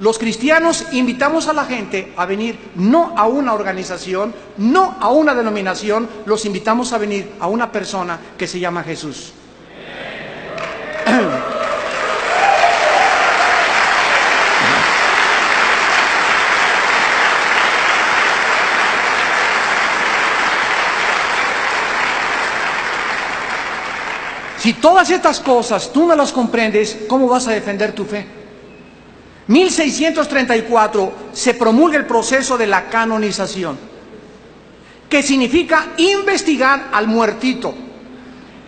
Los cristianos invitamos a la gente a venir no a una organización, no a una denominación, los invitamos a venir a una persona que se llama Jesús. Si todas estas cosas tú no las comprendes, ¿cómo vas a defender tu fe? 1634 se promulga el proceso de la canonización, que significa investigar al muertito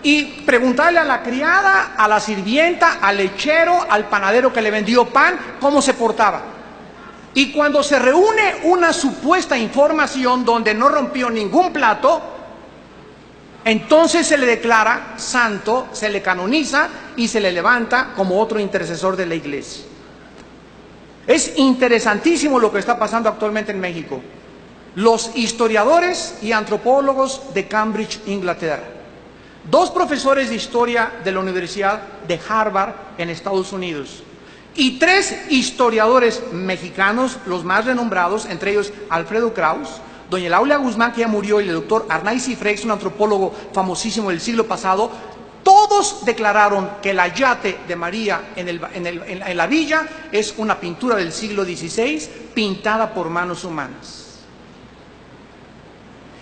y preguntarle a la criada, a la sirvienta, al lechero, al panadero que le vendió pan, cómo se portaba. Y cuando se reúne una supuesta información donde no rompió ningún plato, entonces se le declara santo, se le canoniza y se le levanta como otro intercesor de la iglesia. Es interesantísimo lo que está pasando actualmente en México. Los historiadores y antropólogos de Cambridge, Inglaterra, 2 profesores de historia de la Universidad de Harvard en Estados Unidos y 3 historiadores mexicanos, los más renombrados, entre ellos Alfredo Kraus, doña Laura Guzmán, que ya murió, y el doctor Arnaiz Cifrex, un antropólogo famosísimo del siglo pasado, todos declararon que el ayate de María en la villa es una pintura del siglo XVI pintada por manos humanas.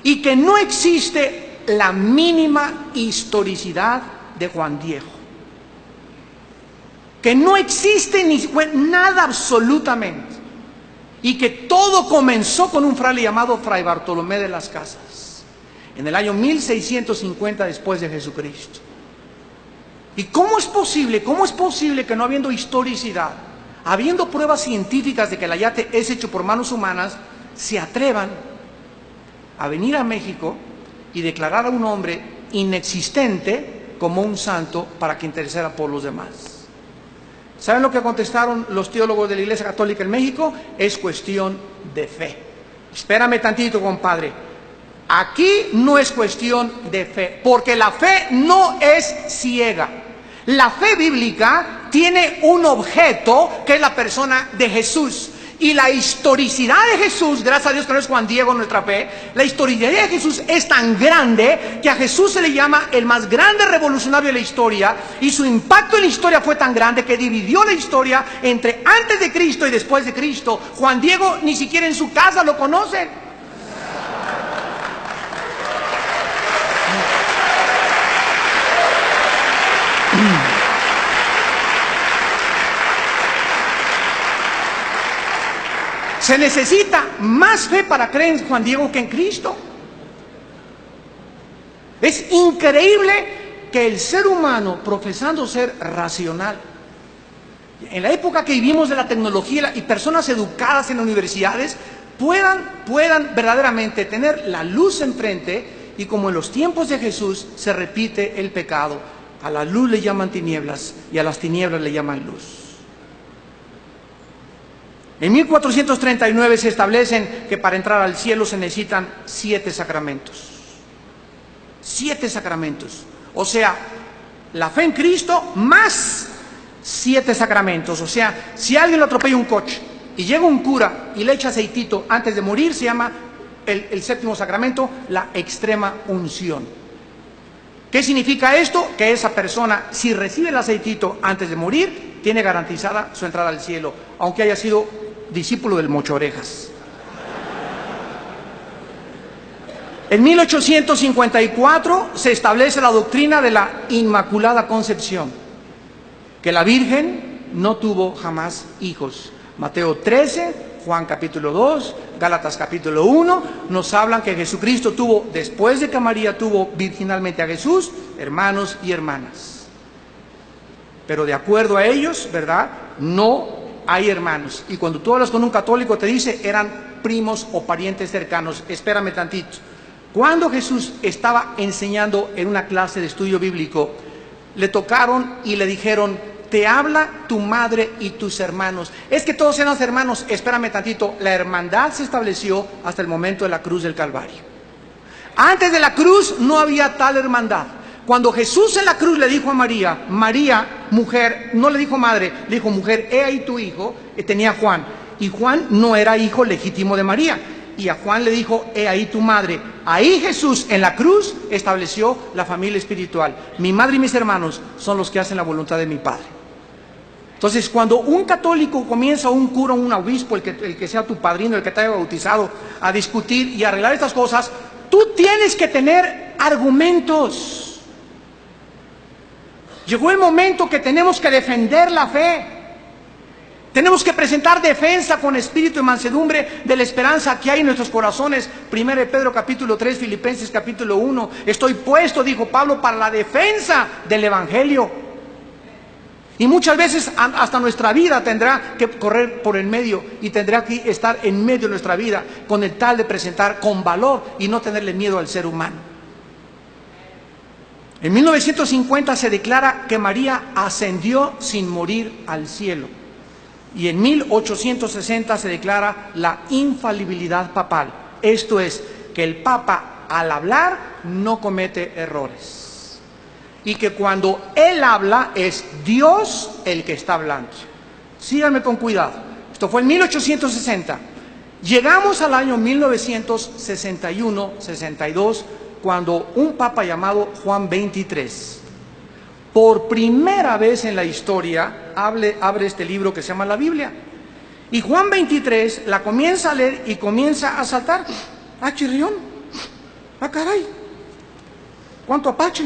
Y que no existe la mínima historicidad de Juan Diego. Que no existe nada absolutamente. Y que todo comenzó con un fraile llamado Fray Bartolomé de las Casas, en el año 1650 después de Jesucristo. ¿Y cómo es posible que no habiendo historicidad, habiendo pruebas científicas de que el ayate es hecho por manos humanas, se atrevan a venir a México y declarar a un hombre inexistente como un santo para que interceda por los demás? ¿Saben lo que contestaron los teólogos de la Iglesia Católica en México? Es cuestión de fe. Espérame tantito, compadre. Aquí no es cuestión de fe, porque la fe no es ciega. La fe bíblica tiene un objeto que es la persona de Jesús. Y la historicidad de Jesús, gracias a Dios que no es Juan Diego nuestra fe, la historicidad de Jesús es tan grande que a Jesús se le llama el más grande revolucionario de la historia, y su impacto en la historia fue tan grande que dividió la historia entre antes de Cristo y después de Cristo. Juan Diego ni siquiera en su casa lo conocen. Se necesita más fe para creer en Juan Diego que en Cristo. Es increíble que el ser humano, profesando ser racional, en la época que vivimos de la tecnología y personas educadas en universidades, puedan verdaderamente tener la luz enfrente, y como en los tiempos de Jesús se repite el pecado. A la luz le llaman tinieblas y a las tinieblas le llaman luz. En 1439 se establecen que para entrar al cielo se necesitan 7 sacramentos. 7 sacramentos. O sea, la fe en Cristo más 7 sacramentos. O sea, si alguien lo atropella un coche y llega un cura y le echa aceitito antes de morir, se llama el 7º sacramento, la extrema unción. ¿Qué significa esto? Que esa persona, si recibe el aceitito antes de morir, tiene garantizada su entrada al cielo, aunque haya sido discípulo del Mocho Orejas. En 1854 se establece la doctrina de la Inmaculada Concepción, que la Virgen no tuvo jamás hijos. Mateo 13, Juan capítulo 2, Gálatas capítulo 1, nos hablan que Jesucristo tuvo, después de que María tuvo virginalmente a Jesús, hermanos y hermanas. Pero de acuerdo a ellos, ¿verdad?, no hay hermanos. Y cuando tú hablas con un católico te dice, eran primos o parientes cercanos. Espérame tantito. Cuando Jesús estaba enseñando en una clase de estudio bíblico, le tocaron y le dijeron, te habla tu madre y tus hermanos. Es que todos eran hermanos. Espérame tantito. La hermandad se estableció hasta el momento de la cruz del Calvario. Antes de la cruz no había tal hermandad. Cuando Jesús en la cruz le dijo a María, María, mujer, no le dijo madre, le dijo mujer, he ahí tu hijo, tenía a Juan. Y Juan no era hijo legítimo de María. Y a Juan le dijo, he ahí tu madre. Ahí Jesús en la cruz estableció la familia espiritual. Mi madre y mis hermanos son los que hacen la voluntad de mi Padre. Entonces, cuando un católico comienza, un cura, un obispo, el que sea tu padrino, el que te haya bautizado, a discutir y arreglar estas cosas, tú tienes que tener argumentos. Llegó el momento que tenemos que defender la fe. Tenemos que presentar defensa con espíritu de mansedumbre de la esperanza que hay en nuestros corazones. 1 Pedro capítulo 3, Filipenses capítulo 1. Estoy puesto, dijo Pablo, para la defensa del Evangelio. Y muchas veces hasta nuestra vida tendrá que correr por el medio y tendrá que estar en medio de nuestra vida con el tal de presentar con valor y no tenerle miedo al ser humano. En 1950 se declara que María ascendió sin morir al cielo. Y en 1860 se declara la infalibilidad papal. Esto es, que el Papa al hablar no comete errores. Y que cuando Él habla es Dios el que está hablando. Síganme con cuidado. Esto fue en 1860. Llegamos al año 1961-62, cuando un Papa llamado Juan XXIII, por primera vez en la historia, abre este libro que se llama la Biblia. Y Juan XXIII la comienza a leer y comienza a saltar. ¡Ah, chirrión! ¡Ah, caray! ¡Cuánto apache!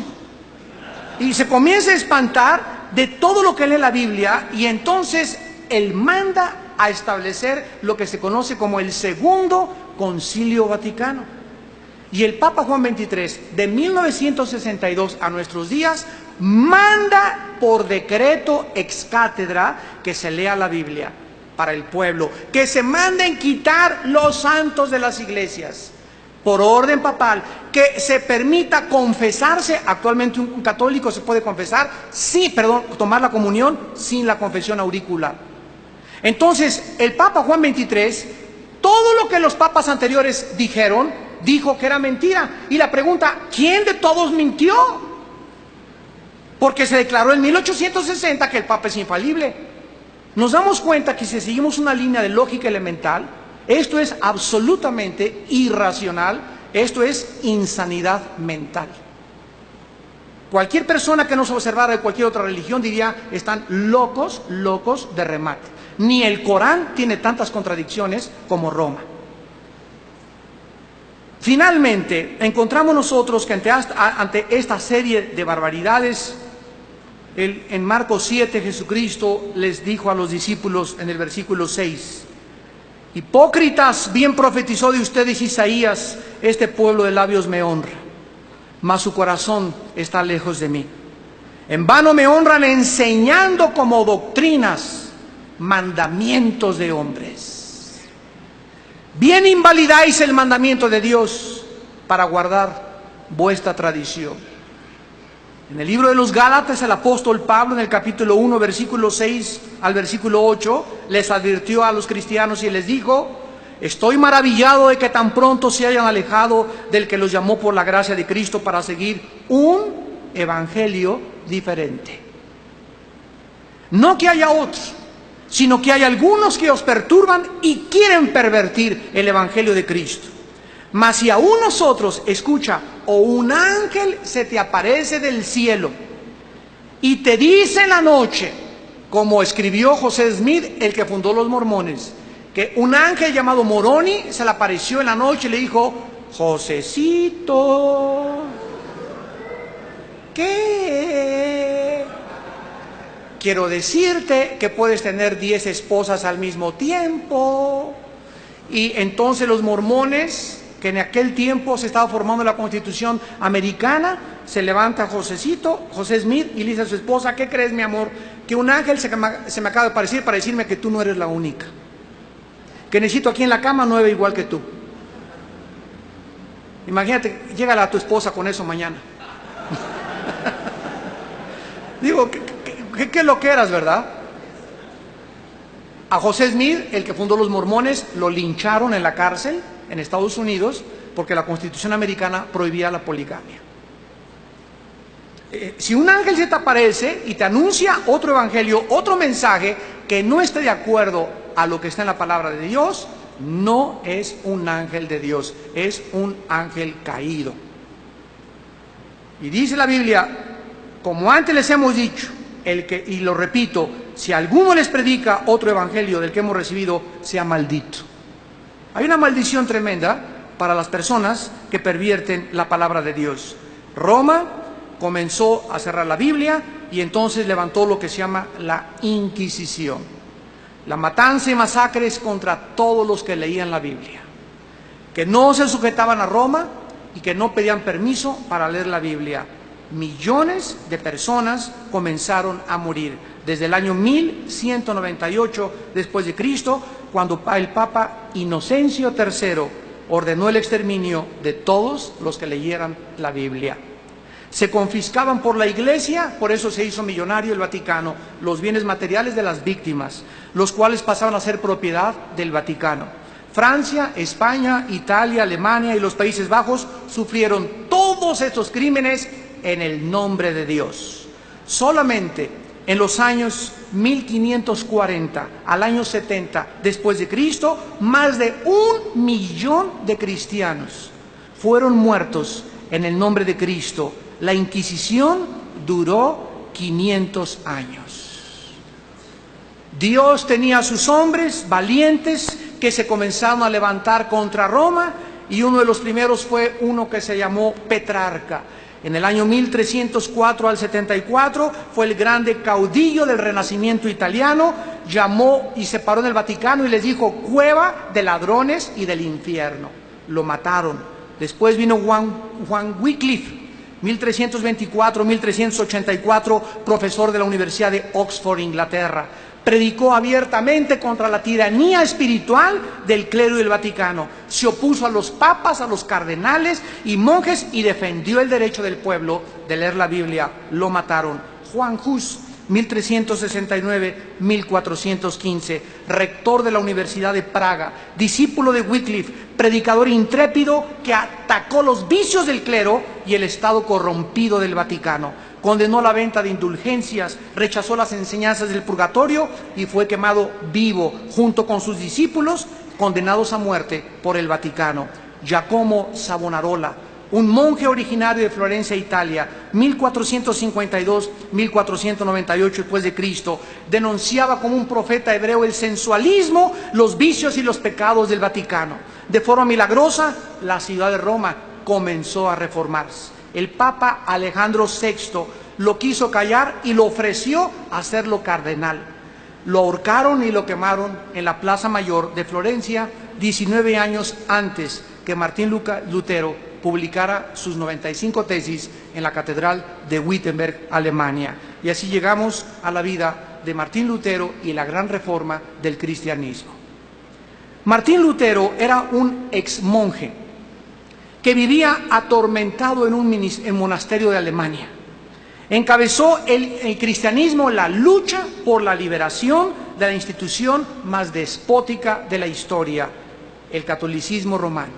Y se comienza a espantar de todo lo que lee la Biblia, y entonces él manda a establecer lo que se conoce como el Segundo Concilio Vaticano. Y el Papa Juan XXIII, de 1962 a nuestros días, manda por decreto ex cátedra que se lea la Biblia para el pueblo, que se manden quitar los santos de las iglesias, por orden papal, que se permita confesarse. Actualmente un católico se puede confesar, tomar la comunión sin la confesión auricular. Entonces, el Papa Juan XXIII, todo lo que los papas anteriores dijeron, dijo que era mentira. Y la pregunta, ¿quién de todos mintió? Porque se declaró en 1860 que el Papa es infalible. Nos damos cuenta que si seguimos una línea de lógica elemental, esto es absolutamente irracional, esto es insanidad mental. Cualquier persona que no se observara de cualquier otra religión diría, están locos de remate. Ni el Corán tiene tantas contradicciones como Roma. Finalmente, encontramos nosotros que ante esta serie de barbaridades, en Marcos 7, Jesucristo les dijo a los discípulos en el versículo 6, hipócritas, bien profetizó de ustedes Isaías, este pueblo de labios me honra, mas su corazón está lejos de mí. En vano me honran enseñando como doctrinas mandamientos de hombres. Bien invalidáis el mandamiento de Dios para guardar vuestra tradición. En el libro de los Gálatas, el apóstol Pablo, en el capítulo 1, versículo 6 al versículo 8, les advirtió a los cristianos y les dijo, estoy maravillado de que tan pronto se hayan alejado del que los llamó por la gracia de Cristo para seguir un evangelio diferente. No que haya otros, sino que hay algunos que os perturban y quieren pervertir el evangelio de Cristo. Mas si aún nosotros, escucha, o un ángel se te aparece del cielo y te dice en la noche, como escribió José Smith, el que fundó los mormones, que un ángel llamado Moroni se le apareció en la noche y le dijo, Josecito, ¿qué? Quiero decirte que puedes tener 10 esposas al mismo tiempo. Y entonces los mormones, que en aquel tiempo se estaba formando la Constitución americana, se levanta José Smith, y le dice a su esposa, ¿qué crees, mi amor? Que un ángel se me acaba de aparecer para decirme que tú no eres la única. Que necesito aquí en la cama 9 igual que tú. Imagínate, llégale a tu esposa con eso mañana. Digo, ¿qué lo que eras, verdad? A José Smith, el que fundó los mormones, lo lincharon en la cárcel en Estados Unidos porque la Constitución americana prohibía la poligamia. Si un ángel se te aparece y te anuncia otro evangelio, otro mensaje que no esté de acuerdo a lo que está en la palabra de Dios, no es un ángel de Dios, es un ángel caído. Y dice la Biblia, como antes les hemos dicho, y lo repito, si alguno les predica otro evangelio del que hemos recibido, sea maldito. Hay una maldición tremenda para las personas que pervierten la palabra de Dios. Roma comenzó a cerrar la Biblia y entonces levantó lo que se llama la Inquisición. La matanza y masacres contra todos los que leían la Biblia, que no se sujetaban a Roma y que no pedían permiso para leer la Biblia. Millones de personas comenzaron a morir desde el año 1198 después de Cristo, cuando el Papa Inocencio III ordenó el exterminio de todos los que leyeran la Biblia. Se confiscaban por la Iglesia, por eso se hizo millonario el Vaticano, los bienes materiales de las víctimas, los cuales pasaban a ser propiedad del Vaticano. Francia, España, Italia, Alemania y los Países Bajos sufrieron todos estos crímenes en el nombre de Dios. Solamente en los años 1540 al año 70 después de Cristo, más de 1 millón de cristianos fueron muertos en el nombre de Cristo. La Inquisición duró 500 años. Dios tenía a sus hombres valientes que se comenzaron a levantar contra Roma, y uno de los primeros fue uno que se llamó Petrarca. En el año 1304 al 74 fue el grande caudillo del Renacimiento italiano, llamó y se paró en el Vaticano y les dijo: cueva de ladrones y del infierno. Lo mataron. Después vino Juan Wycliffe, 1324-1384, profesor de la Universidad de Oxford, Inglaterra. Predicó abiertamente contra la tiranía espiritual del clero y del Vaticano. Se opuso a los papas, a los cardenales y monjes y defendió el derecho del pueblo de leer la Biblia. Lo mataron. Juan Hus, 1369-1415, rector de la Universidad de Praga, discípulo de Wycliffe, predicador intrépido que atacó los vicios del clero y el estado corrompido del Vaticano. Condenó la venta de indulgencias, rechazó las enseñanzas del purgatorio y fue quemado vivo junto con sus discípulos, condenados a muerte por el Vaticano. Giacomo Savonarola, un monje originario de Florencia, Italia, 1452-1498 después de Cristo, denunciaba como un profeta hebreo el sensualismo, los vicios y los pecados del Vaticano. De forma milagrosa, la ciudad de Roma comenzó a reformarse. El Papa Alejandro VI lo quiso callar y lo ofreció a hacerlo cardenal. Lo ahorcaron y lo quemaron en la Plaza Mayor de Florencia 19 años antes que Martín Lutero publicara sus 95 tesis en la Catedral de Wittenberg, Alemania. Y así llegamos a la vida de Martín Lutero y la gran reforma del cristianismo. Martín Lutero era un ex monje que vivía atormentado en un monasterio de Alemania. Encabezó el cristianismo la lucha por la liberación de la institución más despótica de la historia, el catolicismo romano.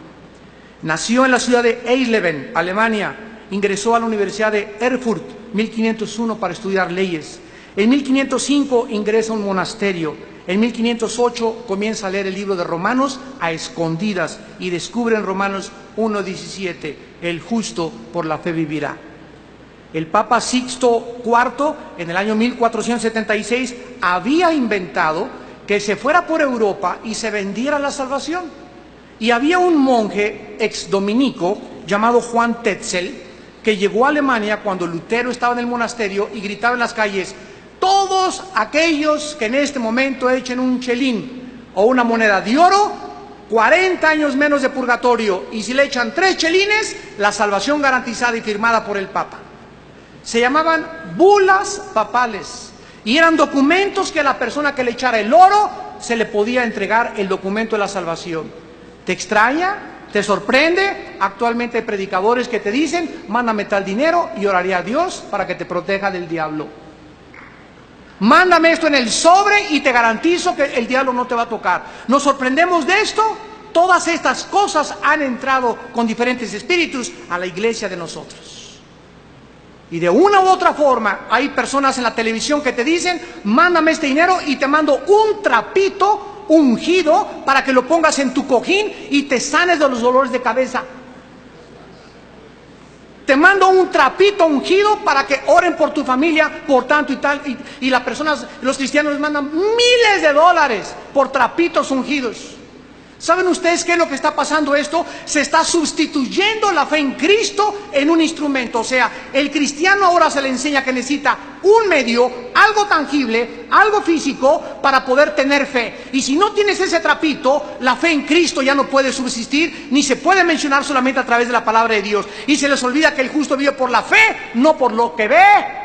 Nació en la ciudad de Eisleben, Alemania. Ingresó a la Universidad de Erfurt, 1501, para estudiar leyes. En 1505 ingresa a un monasterio. En 1508 comienza a leer el libro de Romanos a escondidas y descubre en Romanos 1:17, el justo por la fe vivirá. El Papa Sixto IV, en el año 1476, había inventado que se fuera por Europa y se vendiera la salvación. Y había un monje ex dominico llamado Juan Tetzel que llegó a Alemania cuando Lutero estaba en el monasterio y gritaba en las calles: todos aquellos que en este momento echen un chelín o una moneda de oro, 40 años menos de purgatorio, y si le echan 3 chelines, la salvación garantizada y firmada por el Papa. Se llamaban bulas papales y eran documentos que a la persona que le echara el oro se le podía entregar el documento de la salvación. ¿Te extraña? ¿Te sorprende? Actualmente hay predicadores que te dicen: mándame tal dinero y oraré a Dios para que te proteja del diablo. Mándame esto en el sobre y te garantizo que el diablo no te va a tocar. ¿Nos sorprendemos de esto? Todas estas cosas han entrado con diferentes espíritus a la iglesia de nosotros. Y de una u otra forma hay personas en la televisión que te dicen, mándame este dinero y te mando un trapito ungido para que lo pongas en tu cojín y te sanes de los dolores de cabeza. Te mando un trapito ungido para que oren por tu familia, por tanto y tal. Y las personas, los cristianos les mandan miles de dólares por trapitos ungidos. ¿Saben ustedes qué es lo que está pasando esto? Se está sustituyendo la fe en Cristo en un instrumento. O sea, el cristiano ahora se le enseña que necesita un medio, algo tangible, algo físico para poder tener fe. Y si no tienes ese trapito, la fe en Cristo ya no puede subsistir, ni se puede mencionar solamente a través de la palabra de Dios. Y se les olvida que el justo vive por la fe, no por lo que ve.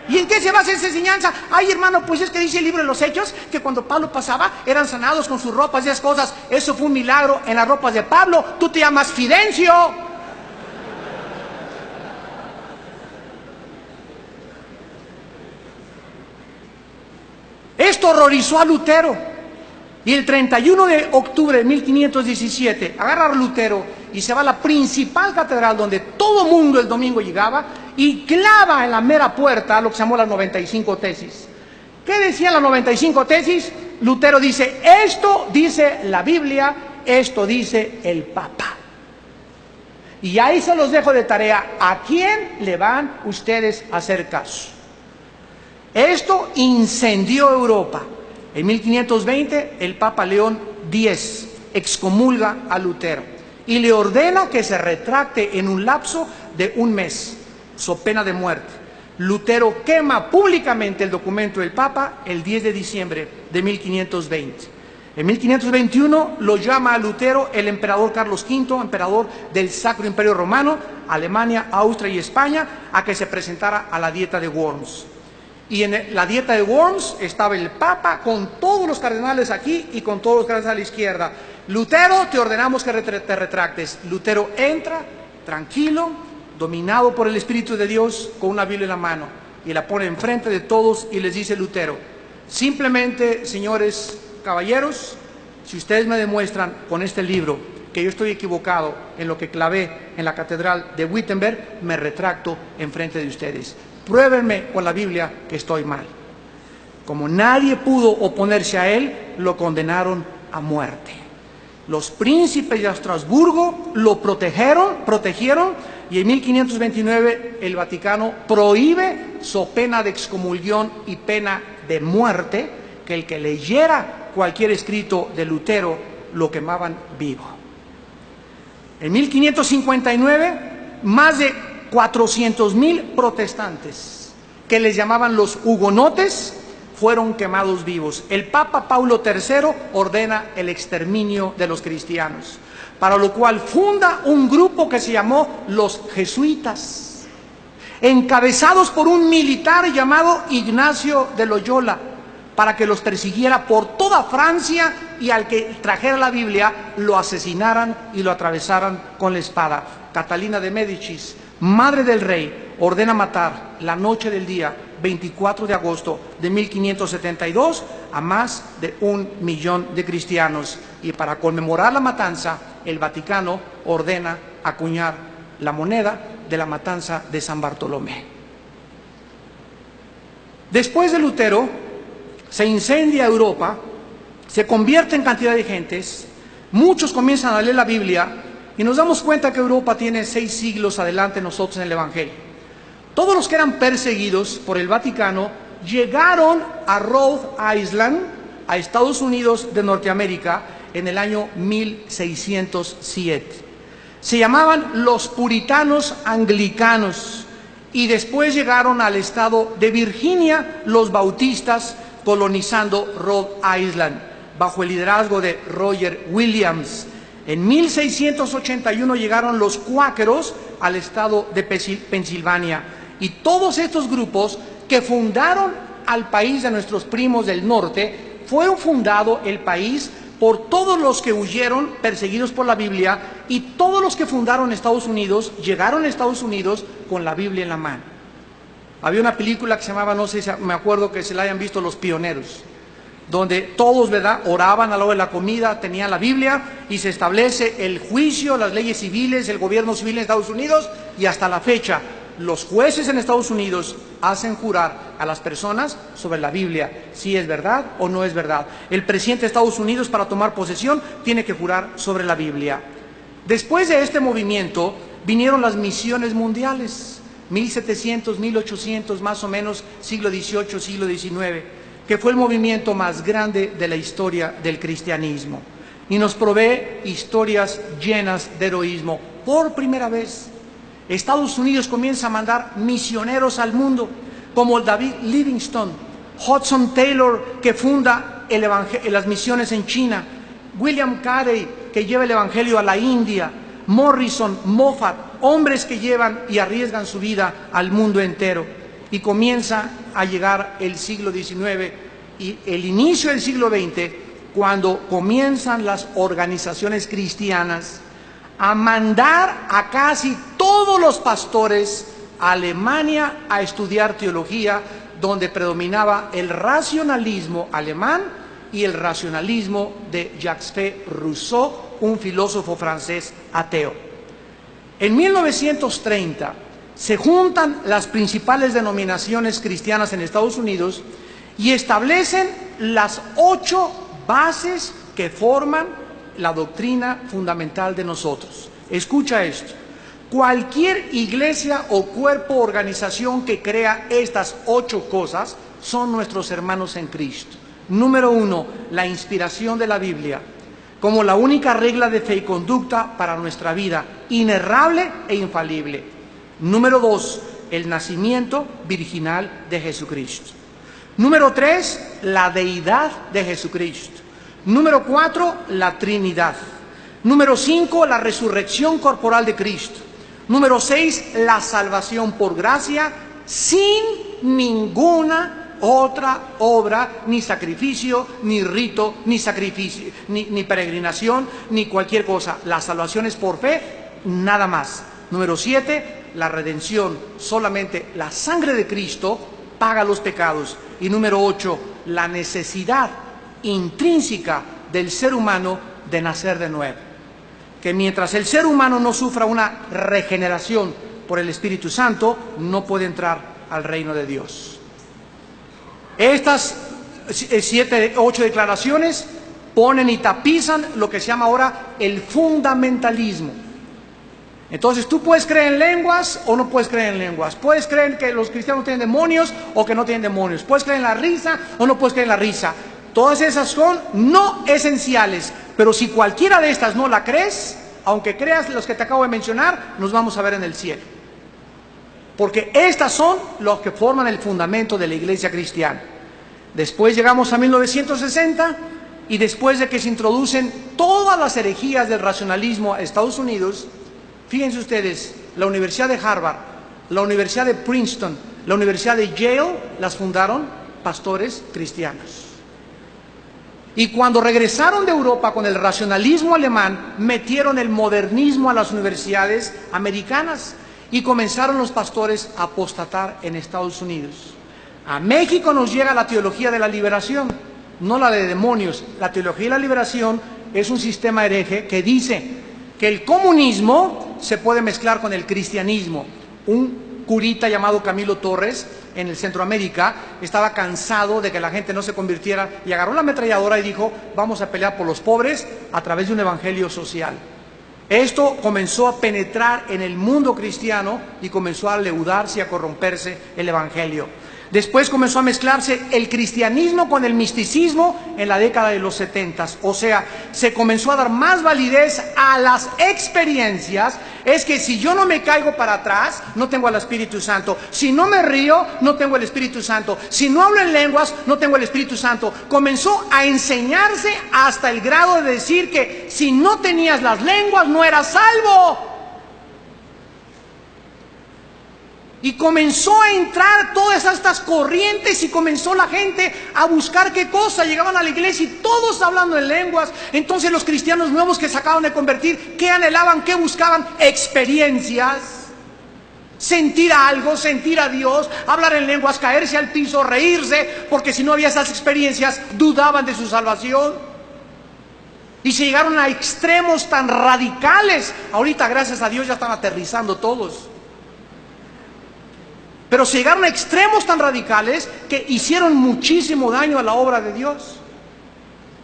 ¿Y en qué se basa esa enseñanza? Ay, hermano, pues es que dice el libro de los Hechos que cuando Pablo pasaba eran sanados con sus ropas y esas cosas. Eso fue un milagro en las ropas de Pablo. Tú te llamas Fidencio. Esto horrorizó a Lutero. Y el 31 de octubre de 1517 agarra a Lutero y se va a la principal catedral donde todo mundo el domingo llegaba y clava en la mera puerta lo que se llamó las 95 tesis. ¿Qué decían las 95 tesis? Lutero dice, esto dice la Biblia, esto dice el Papa. Y ahí se los dejo de tarea. ¿A quién le van ustedes a hacer caso? Esto incendió Europa. En 1520 el Papa León X excomulga a Lutero y le ordena que se retracte en un lapso de un mes, so pena de muerte. Lutero quema públicamente el documento del Papa el 10 de diciembre de 1520. En 1521 lo llama a Lutero el emperador Carlos V, emperador del Sacro Imperio Romano, Alemania, Austria y España, a que se presentara a la dieta de Worms. Y en la dieta de Worms estaba el Papa con todos los cardenales aquí y con todos los cardenales a la izquierda. Lutero, te ordenamos que te retractes. Lutero entra tranquilo, dominado por el Espíritu de Dios, con una Biblia en la mano, y la pone enfrente de todos y les dice Lutero, simplemente, señores caballeros, si ustedes me demuestran con este libro que yo estoy equivocado en lo que clavé en la catedral de Wittenberg, me retracto enfrente de ustedes. Pruébenme con la Biblia que estoy mal. Como nadie pudo oponerse a él, lo condenaron a muerte. Los príncipes de Estrasburgo lo protegieron, y en 1529 el Vaticano prohíbe, so pena de excomulgación y pena de muerte, que el que leyera cualquier escrito de Lutero lo quemaban vivo. En 1559, más de 400,000 protestantes, que les llamaban los hugonotes, fueron quemados vivos. El Papa Paulo III ordena el exterminio de los cristianos, para lo cual funda un grupo que se llamó los jesuitas, encabezados por un militar llamado Ignacio de Loyola, para que los persiguiera por toda Francia y al que trajera la Biblia lo asesinaran y lo atravesaran con la espada. Catalina de Médicis, madre del rey, ordena matar la noche del día 24 de agosto de 1572 a más de 1,000,000 de cristianos. Y para conmemorar la matanza, el Vaticano ordena acuñar la moneda de la matanza de San Bartolomé. Después de Lutero, se incendia Europa, se convierte en cantidad de gentes, muchos comienzan a leer la Biblia y nos damos cuenta que Europa tiene 6 siglos adelante de nosotros en el Evangelio. Todos los que eran perseguidos por el Vaticano llegaron a Rhode Island, a Estados Unidos de Norteamérica, en el año 1607. Se llamaban los puritanos anglicanos y después llegaron al estado de Virginia los bautistas, colonizando Rhode Island bajo el liderazgo de Roger Williams. En 1681 llegaron los cuáqueros al estado de Pensilvania, y todos estos grupos que fundaron al país de nuestros primos del norte, fue fundado el país por todos los que huyeron perseguidos por la Biblia, y todos los que fundaron Estados Unidos llegaron a Estados Unidos con la Biblia en la mano. Había una película que se llamaba, no sé si me acuerdo que se la hayan visto, Los Pioneros, donde todos, ¿verdad?, oraban a la hora de la comida, tenían la Biblia y se establece el juicio, las leyes civiles, el gobierno civil en Estados Unidos, y hasta la fecha los jueces en Estados Unidos hacen jurar a las personas sobre la Biblia, si es verdad o no es verdad. El presidente de Estados Unidos, para tomar posesión, tiene que jurar sobre la Biblia. Después de este movimiento vinieron las misiones mundiales, 1700, 1800, más o menos, siglo XVIII, siglo XIX, que fue el movimiento más grande de la historia del cristianismo. Y nos provee historias llenas de heroísmo. Por primera vez, Estados Unidos comienza a mandar misioneros al mundo, como David Livingstone, Hudson Taylor, que funda las misiones en China, William Carey, que lleva el evangelio a la India, Morrison, Moffat, hombres que llevan y arriesgan su vida al mundo entero. Y comienza a llegar el siglo XIX y el inicio del siglo XX, cuando comienzan las organizaciones cristianas a mandar a casi todos los pastores a Alemania a estudiar teología, donde predominaba el racionalismo alemán y el racionalismo de Jacques Rousseau, un filósofo francés ateo. En 1930 se juntan las principales denominaciones cristianas en Estados Unidos y establecen las 8 bases que forman la doctrina fundamental de nosotros. Escucha esto: cualquier iglesia o cuerpo o organización que crea estas 8 cosas son nuestros hermanos en Cristo. Número 1, la inspiración de la Biblia como la única regla de fe y conducta para nuestra vida, inerrable e infalible. Número 2, el nacimiento virginal de Jesucristo. Número 3, la deidad de Jesucristo. Número 4, la Trinidad. Número 5, la resurrección corporal de Cristo. Número 6, la salvación por gracia, sin ninguna otra obra, ni sacrificio, ni rito, ni sacrificio, ni peregrinación, ni cualquier cosa. La salvación es por fe, nada más. Número 7, la redención. Solamente la sangre de Cristo paga los pecados. Y número 8, la necesidad intrínseca del ser humano de nacer de nuevo. Que mientras el ser humano no sufra una regeneración por el Espíritu Santo, no puede entrar al reino de Dios. Estas 8 declaraciones ponen y tapizan lo que se llama ahora el fundamentalismo. Entonces tú puedes creer en lenguas o no puedes creer en lenguas. Puedes creer que los cristianos tienen demonios o que no tienen demonios. Puedes creer en la risa o no puedes creer en la risa. Todas esas son no esenciales. Pero si cualquiera de estas no la crees, aunque creas los que te acabo de mencionar, nos vamos a ver en el cielo. Porque estas son los que forman el fundamento de la iglesia cristiana. Después llegamos a 1960 y después de que se introducen todas las herejías del racionalismo a Estados Unidos, fíjense ustedes, la Universidad de Harvard, la Universidad de Princeton, la Universidad de Yale, las fundaron pastores cristianos. Y cuando regresaron de Europa con el racionalismo alemán, metieron el modernismo a las universidades americanas y comenzaron los pastores a apostatar en Estados Unidos. A México nos llega la teología de la liberación, no la de demonios. La teología de la liberación es un sistema hereje que dice que el comunismo se puede mezclar con el cristianismo. Un curita llamado Camilo Torres, en el Centroamérica, estaba cansado de que la gente no se convirtiera y agarró la ametralladora y dijo: vamos a pelear por los pobres a través de un evangelio social. Esto comenzó a penetrar en el mundo cristiano y comenzó a leudarse y a corromperse el evangelio. Después comenzó a mezclarse el cristianismo con el misticismo en la década de los 70. O sea, se comenzó a dar más validez a las experiencias. Es que si yo no me caigo para atrás, no tengo al Espíritu Santo. Si no me río, no tengo el Espíritu Santo. Si no hablo en lenguas, no tengo el Espíritu Santo. Comenzó a enseñarse hasta el grado de decir que si no tenías las lenguas, no eras salvo. Y comenzó a entrar todas estas corrientes y comenzó la gente a buscar qué cosa. Llegaban a la iglesia y todos hablando en lenguas. Entonces los cristianos nuevos que se acaban de convertir, ¿qué anhelaban? ¿Qué buscaban? Experiencias. Sentir algo, sentir a Dios, hablar en lenguas, caerse al piso, reírse, porque si no había esas experiencias, dudaban de su salvación. Y se llegaron a extremos tan radicales. Ahorita, gracias a Dios, ya están aterrizando todos. Pero se llegaron a extremos tan radicales que hicieron muchísimo daño a la obra de Dios.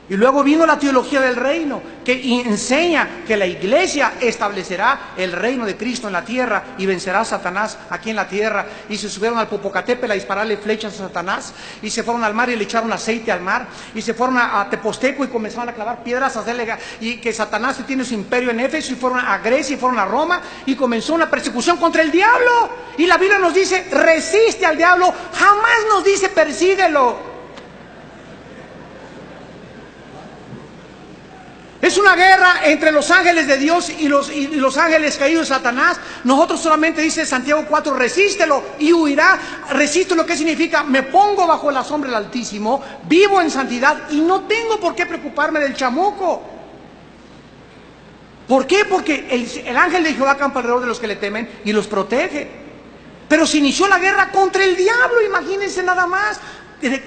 Y luego vino la teología del reino, que enseña que la iglesia establecerá el reino de Cristo en la tierra y vencerá a Satanás aquí en la tierra. Y se subieron al Popocatépetl a dispararle flechas a Satanás, y se fueron al mar y le echaron aceite al mar, y se fueron a Teposteco y comenzaron a clavar piedras, a hacerle, y que Satanás tiene su imperio en Éfeso, y fueron a Grecia y fueron a Roma, y comenzó una persecución contra el diablo. Y la Biblia nos dice, resiste al diablo, jamás nos dice persíguelo. Es una guerra entre los ángeles de Dios y los ángeles caídos de Satanás. Nosotros solamente, dice Santiago 4, resístelo y huirá. Resiste lo que significa, me pongo bajo la sombra del Altísimo, vivo en santidad y no tengo por qué preocuparme del chamuco. ¿Por qué? Porque el ángel de Jehová campa alrededor de los que le temen y los protege. Pero se inició la guerra contra el diablo, imagínense nada más.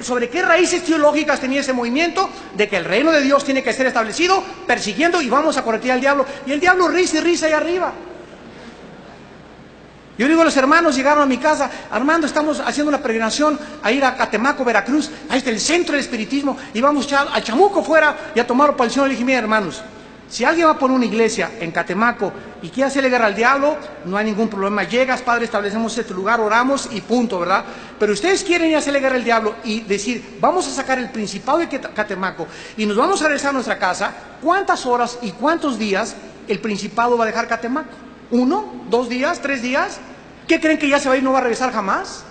¿Sobre qué raíces teológicas tenía ese movimiento? De que el reino de Dios tiene que ser establecido, persiguiendo, y vamos a corretear al diablo. Y el diablo risa y risa ahí arriba. Yo digo, los hermanos llegaron a mi casa, Armando, estamos haciendo una peregrinación a ir a Catemaco, Veracruz, ahí está el centro del espiritismo, y vamos a Chamuco fuera y a tomar para el Señor. Le dije, mira, hermanos, si alguien va a poner una iglesia en Catemaco y quiere hacerle guerra al diablo, no hay ningún problema. Llegas, Padre, establecemos este lugar, oramos y punto, ¿verdad? Pero ustedes quieren ir a hacerle guerra al diablo y decir, vamos a sacar el principado de Catemaco y nos vamos a regresar a nuestra casa, ¿cuántas horas y cuántos días el principado va a dejar Catemaco? ¿1, 2 días, 3 días? ¿Qué creen que ya se va a ir y no va a regresar jamás?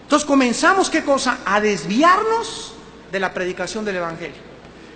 Entonces comenzamos, ¿qué cosa? A desviarnos de la predicación del Evangelio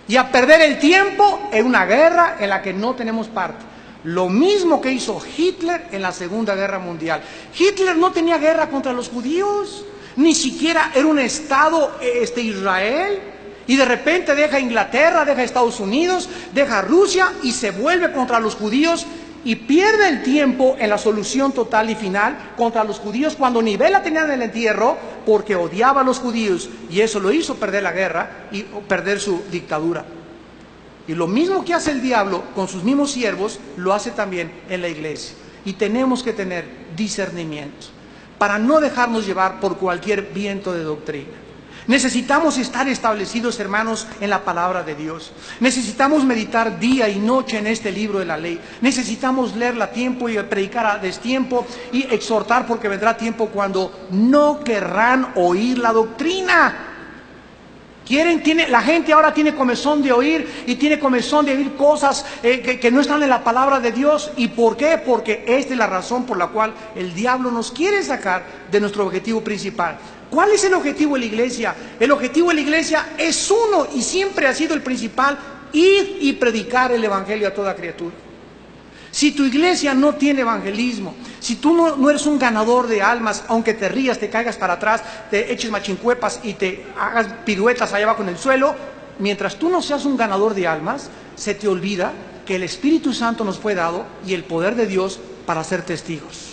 y a perder el tiempo en una guerra en la que no tenemos parte. Lo mismo que hizo Hitler en la Segunda Guerra Mundial. Hitler no tenía guerra contra los judíos, ni siquiera era un estado Israel, y de repente deja Inglaterra, deja Estados Unidos, deja Rusia y se vuelve contra los judíos y pierde el tiempo en la solución total y final contra los judíos cuando ni vela tenían en el entierro, porque odiaba a los judíos, y eso lo hizo perder la guerra y perder su dictadura. Y lo mismo que hace el diablo con sus mismos siervos, lo hace también en la iglesia. Y tenemos que tener discernimiento para no dejarnos llevar por cualquier viento de doctrina. Necesitamos estar establecidos, hermanos, en la palabra de Dios. Necesitamos meditar día y noche en este libro de la ley. Necesitamos leerla a tiempo y predicar a destiempo y exhortar, porque vendrá tiempo cuando no querrán oír la doctrina. La gente ahora tiene comezón de oír y tiene comezón de oír cosas que no están en la palabra de Dios. ¿Y por qué? Porque esta es la razón por la cual el diablo nos quiere sacar de nuestro objetivo principal. ¿Cuál es el objetivo de la iglesia? El objetivo de la iglesia es uno y siempre ha sido el principal: ir y predicar el evangelio a toda criatura. Si tu iglesia no tiene evangelismo, si tú no eres un ganador de almas, aunque te rías, te caigas para atrás, te eches machincuepas y te hagas piruetas allá abajo en el suelo, mientras tú no seas un ganador de almas, se te olvida que el Espíritu Santo nos fue dado y el poder de Dios para ser testigos.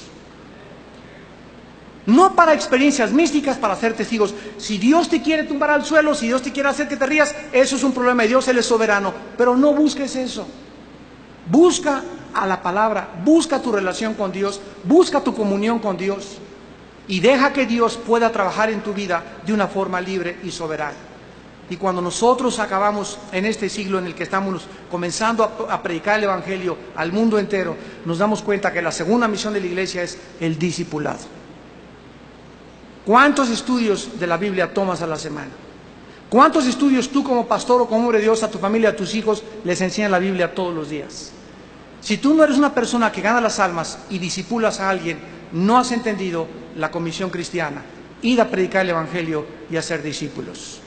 No para experiencias místicas, para ser testigos. Si Dios te quiere tumbar al suelo, si Dios te quiere hacer que te rías, eso es un problema de Dios, Él es soberano. Pero no busques eso. Busca a la palabra, busca tu relación con Dios, busca tu comunión con Dios y deja que Dios pueda trabajar en tu vida de una forma libre y soberana. Y cuando nosotros acabamos en este siglo en el que estamos comenzando a predicar el Evangelio al mundo entero, nos damos cuenta que la segunda misión de la iglesia es el discipulado. ¿Cuántos estudios de la Biblia tomas a la semana? ¿Cuántos estudios tú como pastor o como hombre de Dios a tu familia, a tus hijos, les enseñan la Biblia todos los días? Si tú no eres una persona que gana las almas y discipulas a alguien, no has entendido la comisión cristiana: ir a predicar el Evangelio y a ser discípulos.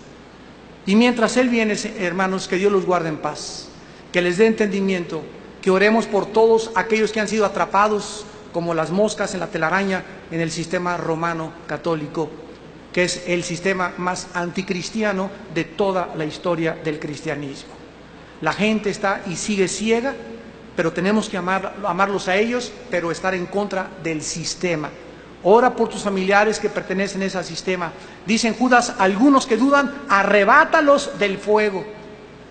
Y mientras Él viene, hermanos, que Dios los guarde en paz, que les dé entendimiento, que oremos por todos aquellos que han sido atrapados como las moscas en la telaraña en el sistema romano católico, que es el sistema más anticristiano de toda la historia del cristianismo. La gente está y sigue ciega, pero tenemos que amarlos a ellos, pero estar en contra del sistema. Ora por tus familiares que pertenecen a ese sistema. Dicen Judas, algunos que dudan, arrebátalos del fuego.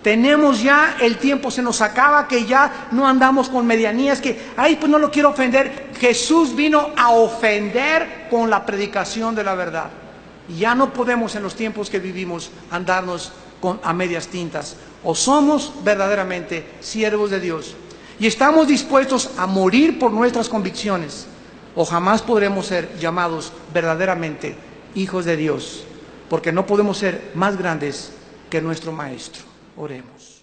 Tenemos ya, el tiempo se nos acaba, que ya no andamos con medianías, que, ay, pues no lo quiero ofender. Jesús vino a ofender con la predicación de la verdad. Y ya no podemos en los tiempos que vivimos andarnos a medias tintas. O somos verdaderamente siervos de Dios y estamos dispuestos a morir por nuestras convicciones, o jamás podremos ser llamados verdaderamente hijos de Dios, porque no podemos ser más grandes que nuestro Maestro. Oremos.